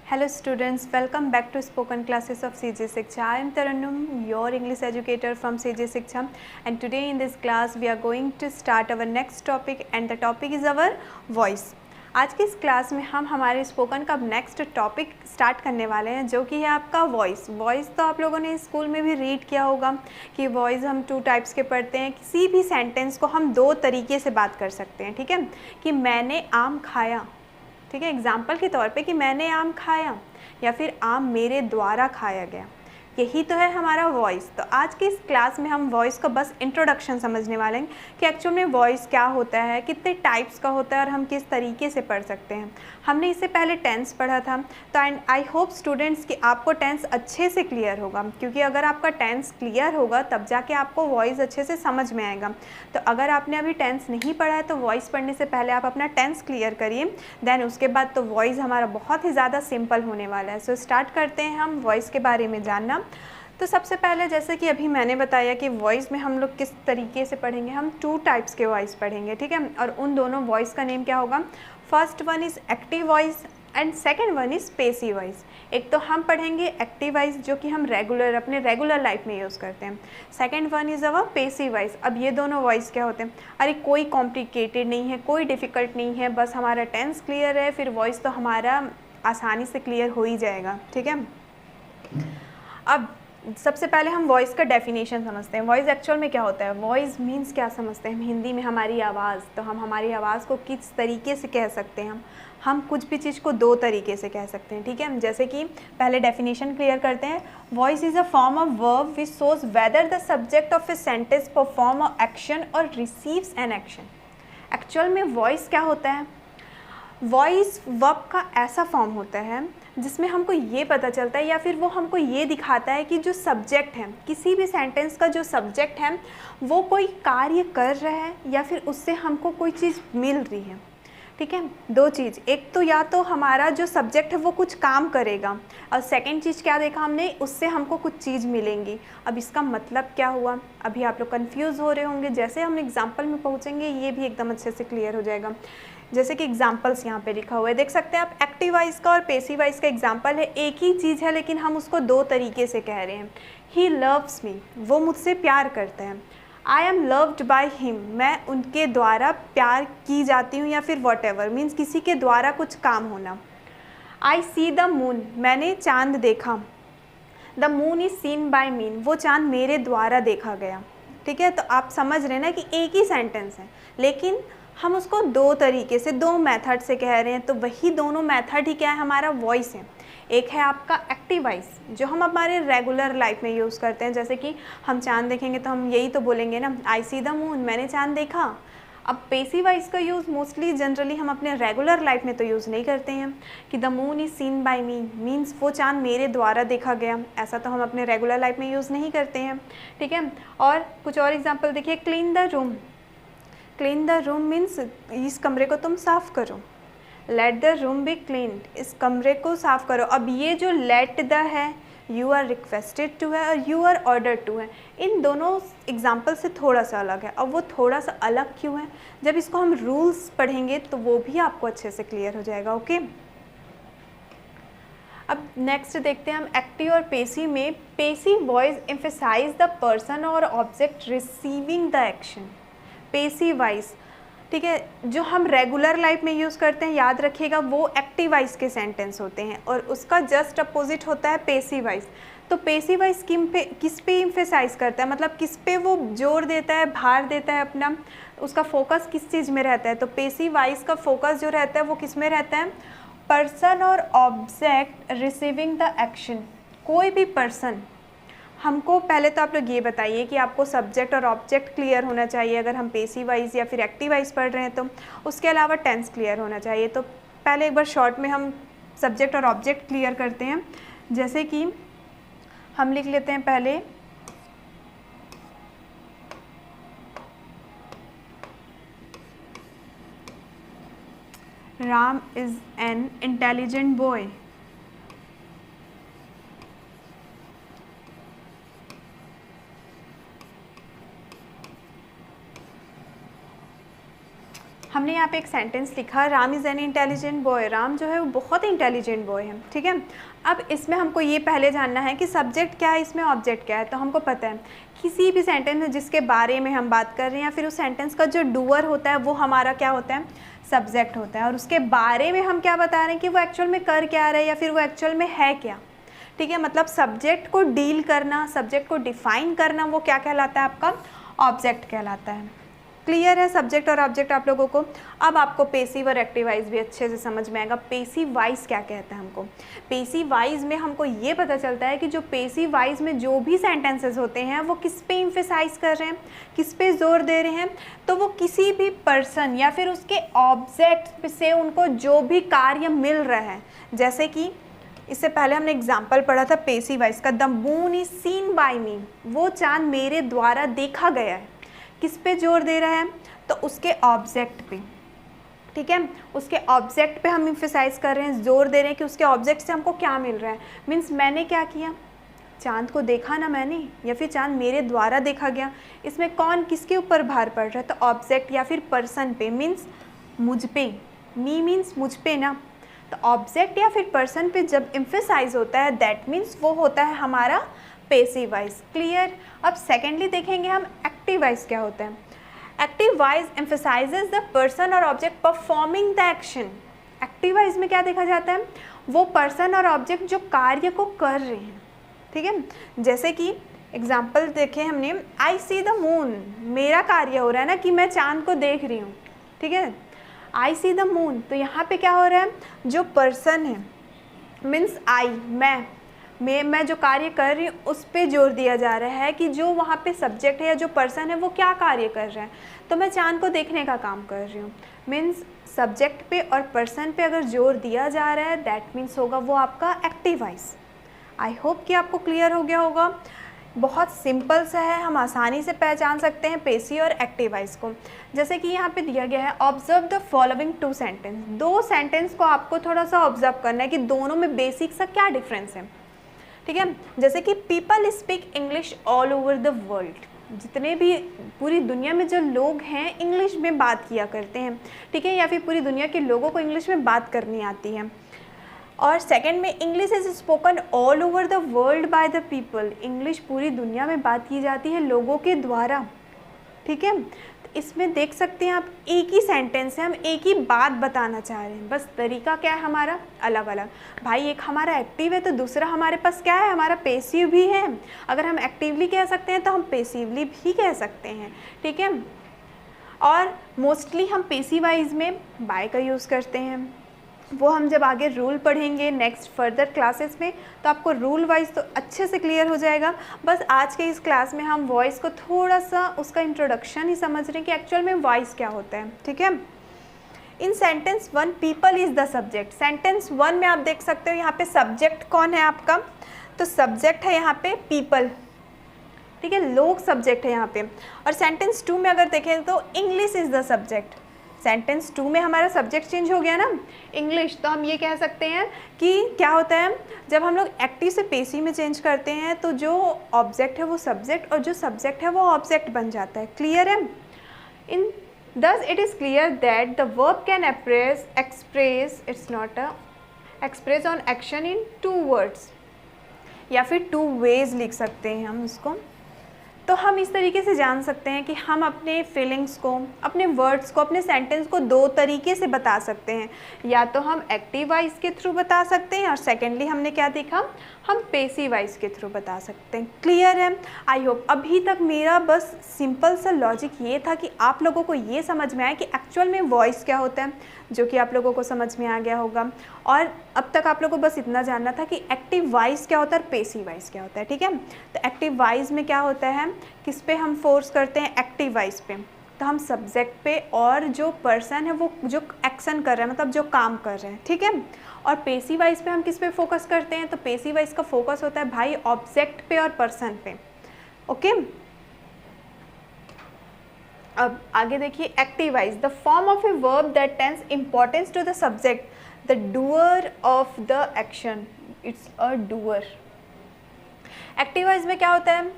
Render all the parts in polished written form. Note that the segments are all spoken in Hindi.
Hello students, welcome back to spoken classes of CJ Shiksha. I am Tarannum, your English educator from CJ Shiksha, and today in this class we are going to start our next topic and the topic is our voice. आज की इस क्लास में हम हमारे स्पोकन का नेक्स्ट टॉपिक स्टार्ट करने वाले हैं जो कि है आपका वॉइस। वॉइस तो आप लोगों ने स्कूल में भी रीड किया होगा कि वॉइस हम 2 टाइप्स के पढ़ते हैं। किसी भी सेंटेंस को हम 2 तरीके से बात कर सकते हैं, ठीक है, कि मैंने आम खाया, ठीक है, एग्जाम्पल के तौर पे कि मैंने आम खाया, या फिर आम मेरे द्वारा खाया गया। यही तो है हमारा वॉइस। तो आज की इस क्लास में हम वॉइस को बस इंट्रोडक्शन समझने वाले हैं कि एक्चुअल में वॉइस क्या होता है, कितने टाइप्स का होता है और हम किस तरीके से पढ़ सकते हैं। हमने इससे पहले टेंस पढ़ा था, तो एंड आई होप स्टूडेंट्स कि आपको टेंस अच्छे से क्लियर होगा, क्योंकि अगर आपका टेंस क्लियर होगा तब जाके आपको वॉइस अच्छे से समझ में आएगा। तो अगर आपने अभी टेंस नहीं पढ़ा है तो वॉइस पढ़ने से पहले आप अपना टेंस क्लियर करिए, देन उसके बाद तो वॉइस हमारा बहुत ही ज़्यादा सिंपल होने वाला है। सो स्टार्ट करते हैं हम वॉइस के बारे में जानना। तो सबसे पहले जैसे कि अभी मैंने बताया कि वॉइस में हम लोग किस तरीके से पढ़ेंगे, हम 2 टाइप्स के वॉइस पढ़ेंगे, ठीक है, और उन दोनों वॉइस का नेम क्या होगा। First one is active voice and second one is passive voice. एक तो हम पढ़ेंगे एक्टिव वॉइस जो कि हम अपने रेगुलर लाइफ में यूज़ करते हैं। Second one is our passive voice. अब ये दोनों वॉइस क्या होते हैं, अरे कोई कॉम्प्लिकेटेड नहीं है, कोई डिफ़िकल्ट नहीं है, बस हमारा टेंस क्लियर है, फिर वॉइस तो हमारा आसानी से क्लियर हो ही जाएगा, ठीक है। अब सबसे पहले हम वॉइस का डेफिनेशन समझते हैं। वॉइस एक्चुअल में क्या होता है, वॉइस मीन्स क्या समझते हैं हम हिंदी में, हमारी आवाज़। तो हम हमारी आवाज़ को किस तरीके से कह सकते हैं, हम कुछ भी चीज़ को 2 तरीके से कह सकते हैं, ठीक है। जैसे कि पहले डेफिनेशन क्लियर करते हैं। Voice is a form of verb which shows whether the subject of a sentence perform a action और रिसीव्स एन एक्शन। एक्चुअल में वॉइस क्या होता है, वॉइस वर्ब का ऐसा फॉर्म होता है जिसमें हमको ये पता चलता है या फिर वो हमको ये दिखाता है कि जो सब्जेक्ट है, किसी भी सेंटेंस का जो सब्जेक्ट है वो कोई कार्य कर रहा है या फिर उससे हमको कोई चीज़ मिल रही है, ठीक है। 2 चीज़, एक तो या तो हमारा जो सब्जेक्ट है वो कुछ काम करेगा, और सेकंड चीज़ क्या देखा हमने, उससे हमको कुछ चीज़ मिलेंगी। अब इसका मतलब क्या हुआ, अभी आप लोग कंफ्यूज हो रहे होंगे। जैसे हम एग्जाम्पल में पहुँचेंगे ये भी एकदम अच्छे से क्लियर हो जाएगा। जैसे कि एग्जाम्पल्स यहाँ पे लिखा हुआ है, देख सकते हैं आप, एक्टिव वॉइस का और पैसिव वॉइस का एग्जाम्पल है। एक ही चीज़ है लेकिन हम उसको 2 तरीके से कह रहे हैं। ही लव्स मी, वो मुझसे प्यार करते हैं। I am loved by him, मैं उनके द्वारा प्यार की जाती हूँ, या फिर वॉट एवर मीन्स किसी के द्वारा कुछ काम होना। आई सी द मून, मैंने चांद देखा। The moon is seen by mean, वो चांद मेरे द्वारा देखा गया, ठीक है। तो आप समझ रहे हैं ना कि एक ही सेंटेंस है लेकिन हम उसको 2 तरीके से, 2 मेथड से कह रहे हैं। तो वही दोनों मेथड ही क्या है, हमारा वॉइस है। एक है आपका एक्टिव वॉइस जो हम हमारे रेगुलर लाइफ में यूज़ करते हैं, जैसे कि हम चांद देखेंगे तो हम यही तो बोलेंगे ना, आई सी द मून, मैंने चांद देखा। अब पैसिव वॉइस का यूज़ मोस्टली जनरली हम अपने रेगुलर लाइफ में तो यूज़ नहीं करते हैं कि the moon is seen by me, means वो चांद मेरे द्वारा देखा गया। ऐसा तो हम अपने रेगुलर लाइफ में यूज़ नहीं करते हैं, ठीक है। और कुछ और एग्जाम्पल देखिए, clean the room. Clean the room means इस कमरे को तुम साफ़ करो। Let the room B clean, इस कमरे को साफ़ करो। अब ये जो लेट द है, यू आर रिक्वेस्टेड टू है और यू आर ऑर्डर टू है, इन दोनों एग्जाम्पल से थोड़ा सा अलग है। अब वो थोड़ा सा अलग क्यों है, जब इसको हम रूल्स पढ़ेंगे तो वो भी आपको अच्छे से क्लियर हो जाएगा, ओके। अब नेक्स्ट देखते हैं हम एक्टिव और पैसिव में। Passive voice emphasize the person और object receiving the action. Passive voice, ठीक है, जो हम रेगुलर लाइफ में यूज़ करते हैं, याद रखिएगा वो एक्टिव वॉइस के सेंटेंस होते हैं और उसका जस्ट अपोजिट होता है पैसिव वॉइस। तो पैसिव वॉइस किस पे एम्फेसाइज करता है, मतलब किस पे वो जोर देता है, भार देता है अपना, उसका फोकस किस चीज़ में रहता है। तो पैसिव वॉइस का फोकस जो रहता है वो किस में रहता है, पर्सन और ऑब्जेक्ट रिसीविंग द एक्शन। कोई भी पर्सन, हमको पहले तो आप लोग ये बताइए कि आपको सब्जेक्ट और ऑब्जेक्ट क्लियर होना चाहिए अगर हम पैसिव वॉइस या फिर एक्टिव वॉइस पढ़ रहे हैं तो। उसके अलावा टेंस क्लियर होना चाहिए। तो पहले एक बार शॉर्ट में हम सब्जेक्ट और ऑब्जेक्ट क्लियर करते हैं। जैसे कि हम लिख लेते हैं पहले, Ram is an intelligent boy. हमने यहाँ पे एक सेंटेंस लिखा, Ram is an intelligent boy. Ram जो है वो बहुत ही इंटेलिजेंट बॉय है, ठीक है। अब इसमें हमको ये पहले जानना है कि सब्जेक्ट क्या है, इसमें ऑब्जेक्ट क्या है। तो हमको पता है किसी भी सेंटेंस में जिसके बारे में हम बात कर रहे हैं या फिर उस सेंटेंस का जो डूअर होता है वो हमारा क्या होता है, सब्जेक्ट होता है। और उसके बारे में हम क्या बता रहे हैं कि वो एक्चुअल में कर क्या रहा है या फिर वो एक्चुअल में है क्या, ठीक है। मतलब सब्जेक्ट को डील करना, सब्जेक्ट को डिफाइन करना, वो क्या कहलाता है, आपका ऑब्जेक्ट कहलाता है। क्लियर है सब्जेक्ट और ऑब्जेक्ट आप लोगों को। अब आपको पेसिव और एक्टिव वाइज भी अच्छे से समझ में आएगा। पेसिव वाइज क्या कहता है हमको, पेसिव वाइज में हमको ये पता चलता है कि जो पेसिव वाइज में जो भी सेंटेंसेस होते हैं वो किस पे इम्फेसाइज कर रहे हैं, किस पे जोर दे रहे हैं, तो वो किसी भी पर्सन या फिर उसके ऑब्जेक्ट से उनको जो भी कार्य मिल रहा है। जैसे कि इससे पहले हमने एग्जाम्पल पढ़ा था पेसिव वाइज का, the moon is seen by me, वो चांद मेरे द्वारा देखा गया है। किस पे जोर दे रहा है, तो उसके ऑब्जेक्ट पे, ठीक है। उसके ऑब्जेक्ट पे हम इम्फेसाइज कर रहे हैं, जोर दे रहे हैं कि उसके ऑब्जेक्ट से हमको क्या मिल रहा है। मीन्स मैंने क्या किया, चांद को देखा ना मैंने, या फिर चांद मेरे द्वारा देखा गया। इसमें कौन किसके ऊपर भार पड़ रहा है, तो ऑब्जेक्ट या फिर पर्सन पे, मीन्स मुझ पे। मी मीन्स मुझ पे ना, तो ऑब्जेक्ट या फिर पर्सन पे जब इम्फेसाइज होता है दैट मीन्स वो होता है हमारा पेसिव वाइज। क्लियर। अब सेकेंडली देखेंगे हम एक्टिव वाइज क्या होता है। Active voice emphasizes the person और object performing the action. Active voice में क्या देखा जाता है, वो पर्सन और ऑब्जेक्ट जो कार्य को कर रहे हैं, ठीक है। जैसे कि एग्जाम्पल देखे हमने, आई सी द मून, मेरा कार्य हो रहा है ना कि मैं चांद को देख रही हूँ, ठीक है। आई सी द मून, तो यहाँ पे क्या हो रहा है, जो पर्सन है मीन्स आई, मैं जो कार्य कर रही हूँ उस पे जोर दिया जा रहा है कि जो वहाँ पे सब्जेक्ट है या जो पर्सन है वो क्या कार्य कर रहा है। तो मैं चांद को देखने का काम कर रही हूँ, मीन्स सब्जेक्ट पे और पर्सन पे अगर जोर दिया जा रहा है दैट मीन्स होगा वो आपका एक्टिव वाइज। आई होप कि आपको क्लियर हो गया होगा। बहुत सिंपल सा है, हम आसानी से पहचान सकते हैं पेसिव और एक्टिव वाइज को। जैसे कि यहाँ पे दिया गया है, observe the following two sentence. दो सेंटेंस को आपको थोड़ा सा ऑब्जर्व करना है कि दोनों में बेसिक सा क्या डिफरेंस है, ठीक है। जैसे कि people speak English all over the world, जितने भी पूरी दुनिया में जो लोग हैं इंग्लिश में बात किया करते हैं, ठीक है, या फिर पूरी दुनिया के लोगों को इंग्लिश में बात करनी आती है। और सेकंड में, English is spoken all over the world by the people, English पूरी दुनिया में बात की जाती है लोगों के द्वारा, ठीक है। तो इसमें देख सकते हैं आप, एक ही सेंटेंस है, हम एक ही बात बताना चाह रहे हैं, बस तरीका क्या है हमारा अलग अलग। भाई एक हमारा एक्टिव है तो दूसरा हमारे पास क्या है, हमारा पेसिव भी है। अगर हम एक्टिवली कह सकते हैं तो हम पेसिवली भी कह सकते हैं, ठीक है। और मोस्टली हम पेसिव वाइज में बाय का यूज़ करते हैं, वो हम जब आगे रूल पढ़ेंगे नेक्स्ट फर्दर क्लासेस में तो आपको रूल वाइज तो अच्छे से क्लियर हो जाएगा। बस आज के इस क्लास में हम वॉइस को थोड़ा सा उसका इंट्रोडक्शन ही समझ रहे हैं कि एक्चुअल में वॉइस क्या होता है, ठीक है। In sentence 1 people is the subject. Sentence 1 में आप देख सकते हो यहाँ पे सब्जेक्ट कौन है आपका, तो सब्जेक्ट है यहाँ पे पीपल, ठीक है, लोग सब्जेक्ट है यहाँ पे। और सेंटेंस 2 में अगर देखें तो English is the subject. Sentence 2 में हमारा सब्जेक्ट चेंज हो गया ना, इंग्लिश, तो हम ये कह सकते हैं कि क्या होता है, जब हम लोग एक्टिव से पेसिव में चेंज करते हैं तो जो ऑब्जेक्ट है वो सब्जेक्ट और जो सब्जेक्ट है वो ऑब्जेक्ट बन जाता है। क्लियर है। इन thus it is clear that the verb can express on action in 2 words, या फिर 2 ways लिख सकते हैं हम इसको। तो हम इस तरीके से जान सकते हैं कि हम अपने फीलिंग्स को, अपने वर्ड्स को, अपने सेंटेंस को 2 तरीके से बता सकते हैं, या तो हम एक्टिव वाइज के थ्रू बता सकते हैं और सेकेंडली हमने क्या देखा, हम पेसिव वाइज के थ्रू बता सकते हैं। क्लियर है। आई होप अभी तक मेरा बस सिंपल सा लॉजिक ये था कि आप लोगों को ये समझ में आया कि एक्चुअल में वॉइस क्या होता है, जो कि आप लोगों को समझ में आ गया होगा। और अब तक आप लोगों को बस इतना जानना था कि एक्टिव वाइज क्या होता है और पेसिव वाइज क्या होता है, ठीक है। तो एक्टिव वाइज में क्या होता है, किस पे हम फोर्स करते हैं, एक्टिव वाइज पे, तो हम सब्जेक्ट पे और जो पर्सन है वो जो एक्शन कर रहा है मतलब जो काम कर रहे हैं, ठीक है। और पेसिव वाइज पे हम किस पे फोकस करते हैं, तो पेसिव वाइज का फोकस होता है भाई ऑब्जेक्ट पे और पर्सन पे, ओके। अब आगे देखिए, active voice, the form of a verb that tense importance to the subject, the doer of the action, it's a doer. Active voice में क्या होता है,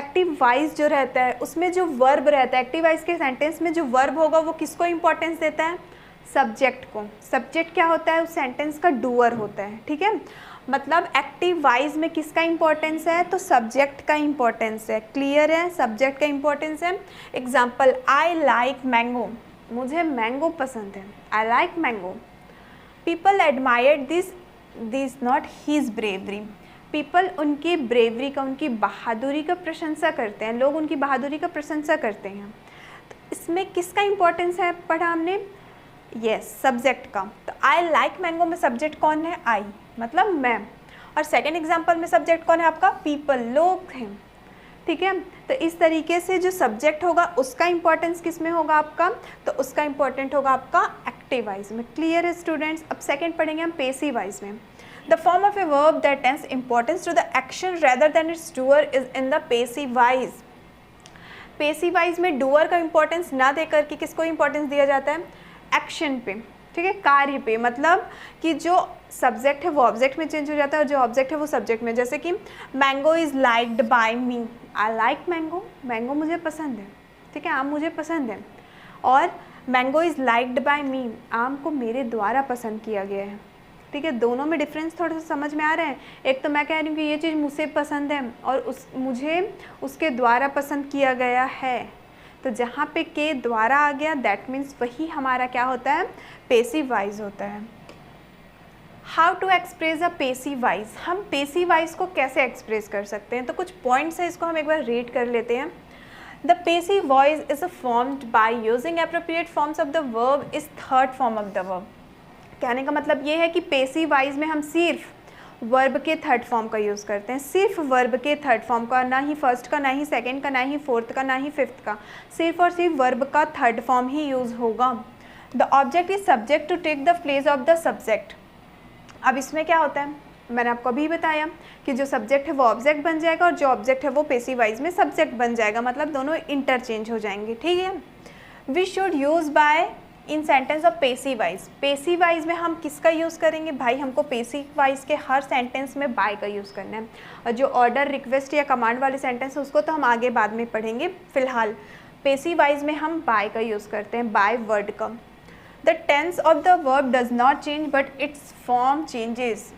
एक्टिव वाइज जो रहता है उसमें जो वर्ब रहता है, एक्टिव वाइज के सेंटेंस में जो वर्ब होगा वो किसको इंपॉर्टेंस देता है? सब्जेक्ट को। सब्जेक्ट क्या होता है? उस सेंटेंस का डूअर होता है, ठीक है। मतलब एक्टिव वाइज में किसका इंपॉर्टेंस है? तो सब्जेक्ट का इंपॉर्टेंस है। क्लियर है? सब्जेक्ट का इंपॉर्टेंस है। एग्जाम्पल, आई लाइक मैंगो, मुझे मैंगो पसंद है। I like mango. People admired this not his bravery. People उनकी ब्रेवरी का, उनकी बहादुरी का प्रशंसा करते हैं, लोग उनकी बहादुरी का प्रशंसा करते हैं। तो इसमें किसका इंपॉर्टेंस है पढ़ा हमने? यस, सब्जेक्ट का। तो आई लाइक मैंगो में सब्जेक्ट कौन है? आई, मतलब मैं। और सेकेंड एग्जाम्पल में सब्जेक्ट कौन है आपका? पीपल, लोग हैं, ठीक है। तो इस तरीके से जो सब्जेक्ट होगा उसका इंपॉर्टेंस किस में होगा आपका? तो उसका इंपॉर्टेंट होगा आपका एक्टिव वाइज में। क्लियर है स्टूडेंट्स? अब सेकेंड पढ़ेंगे हम पेसिव वाइज में। The form of a verb that tends importance to the action rather than its doer is in the passive voice. Passive voice में doer का importance ना देकर के किसको importance दिया जाता है? Action पे, ठीक है, कार्य पे। मतलब कि जो सब्जेक्ट है वो ऑब्जेक्ट में चेंज हो जाता है और जो ऑब्जेक्ट है वो सब्जेक्ट में। जैसे कि mango is liked by me, I like mango, mango मुझे पसंद है, ठीक है, आम मुझे पसंद है। और मैंगो इज़ लाइक्ड बाय मी, आम को मेरे द्वारा पसंद किया गया है, ठीक है। दोनों में डिफरेंस थोड़ा सा समझ में आ रहा है। एक तो मैं कह रही हूँ कि ये चीज़ मुझे पसंद है और मुझे उसके द्वारा पसंद किया गया है। तो जहाँ पे के द्वारा आ गया दैट मीन्स वही हमारा क्या होता है? पेसिव वाइज होता है। How to express a passive voice, हम पेसिव वाइज को कैसे एक्सप्रेस कर सकते हैं? तो कुछ पॉइंट्स है, इसको हम एक बार रीड कर लेते हैं। The passive voice is formed by using appropriate forms of the verb is third form of the verb. कहने का मतलब ये है कि पेसिव वाइज में हम सिर्फ वर्ब के थर्ड फॉर्म का यूज़ करते हैं, सिर्फ वर्ब के थर्ड फॉर्म का, ना ही फर्स्ट का, ना ही सेकंड का, ना ही फोर्थ का, ना ही फिफ्थ का, सिर्फ और सिर्फ वर्ब का थर्ड फॉर्म ही यूज़ होगा। The object is subject to take the place of the subject. अब इसमें क्या होता है, मैंने आपको अभी बताया कि जो सब्जेक्ट है वो ऑब्जेक्ट बन जाएगा और जो ऑब्जेक्ट है वो पेसिव वाइज में सब्जेक्ट बन जाएगा, मतलब दोनों इंटरचेंज हो जाएंगे, ठीक है। We should use by in sentence of passive voice. Passive voice में हम किसका यूज़ करेंगे? भाई हमको पेसिव वाइज के हर सेंटेंस में बाय का यूज़ करना है। और जो ऑर्डर, रिक्वेस्ट या कमांड वाले सेंटेंस है उसको तो हम आगे बाद में पढ़ेंगे। फिलहाल पेसिव वाइज में हम बाय का यूज़ करते हैं, बाय वर्ड का। The tense of the verb does not change but its form changes.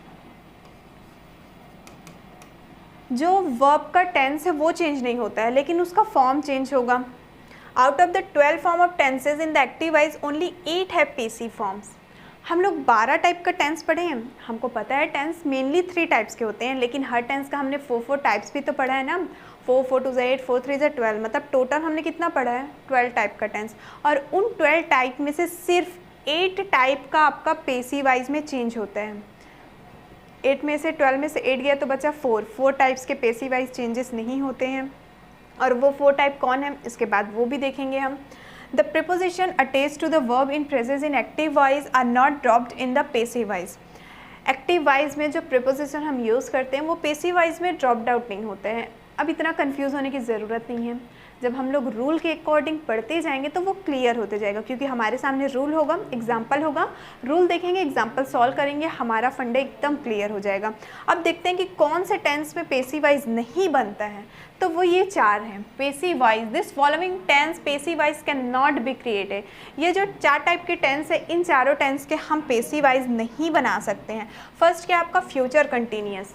जो वर्ब का टेंस है वो चेंज नहीं होता है लेकिन उसका फॉर्म चेंज होगा। Out of the 12 form of tenses in the active voice, only 8 have passive forms. हम लोग 12 टाइप का टेंस पढ़े हैं। हमको पता है टेंस मेनली 3 टाइप्स के होते हैं, लेकिन हर टेंस का हमने 4 टाइप्स भी तो पढ़ा है ना। 4 4 2 8, 4 3 12, मतलब टोटल हमने कितना पढ़ा है? 12 टाइप का टेंस। और उन 12 टाइप में से सिर्फ 8 टाइप का आपका पेसिव वाइज में चेंज होता है। 8 में से 12 में से 8 गया तो बचा 4 टाइप्स के पेसिव वाइज चेंजेस नहीं होते हैं। और वो 4 टाइप कौन है इसके बाद वो भी देखेंगे हम। The preposition attached to the verb in phrases in active voice are not dropped in the passive voice. Active voice में जो प्रीपोजिशन हम यूज़ करते हैं वो पेसिव वॉइस में ड्रॉप्ड आउट नहीं होते हैं। अब इतना कंफ्यूज होने की ज़रूरत नहीं है, जब हम लोग रूल के अकॉर्डिंग पढ़ते जाएंगे तो वो क्लियर होते जाएगा, क्योंकि हमारे सामने रूल होगा, एग्जाम्पल होगा, रूल देखेंगे, एग्जाम्पल सॉल्व करेंगे, हमारा फंडा एकदम क्लियर हो जाएगा। अब देखते हैं कि कौन से टेंस में पेसिव वाइज नहीं बनता है, तो वो ये 4 हैं। Passive voice, this following tense passive voice can not be created. ये जो 4 टाइप के टेंस है, इन चारों टेंस के हम पेसिव वाइज नहीं बना सकते हैं। फर्स्ट क्या आपका फ्यूचर कंटिन्यूस,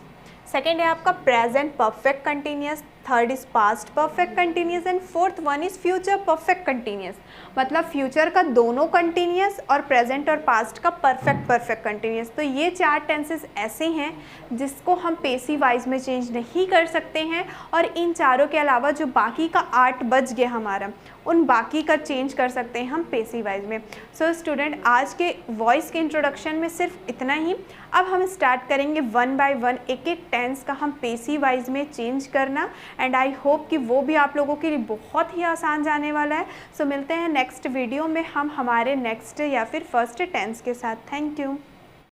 सेकेंड है आपका present perfect continuous, third is past perfect continuous and fourth one is future perfect continuous. मतलब फ्यूचर का दोनों कंटिन्यूस और प्रेजेंट और पास्ट का परफेक्ट कंटिन्यूस। तो ये 4 टेंसेस ऐसे हैं जिसको हम पेसिव वाइज में चेंज नहीं कर सकते हैं, और इन चारों के अलावा जो बाकी का 8 बच गया हमारा, उन बाकी का चेंज कर सकते हैं हम पेसिव वाइज में। सो स्टूडेंट, आज के वॉइस के इंट्रोडक्शन में सिर्फ इतना ही। अब हम स्टार्ट करेंगे 1 बाय 1 एक एक टेंस का हम पेसिव वाइज में चेंज करना, एंड आई होप कि वो भी आप लोगों के लिए बहुत ही आसान जाने वाला है। सो मिलते हैं नेक्स्ट वीडियो में हम हमारे नेक्स्ट या फिर फर्स्ट टेंस के साथ। Thank you.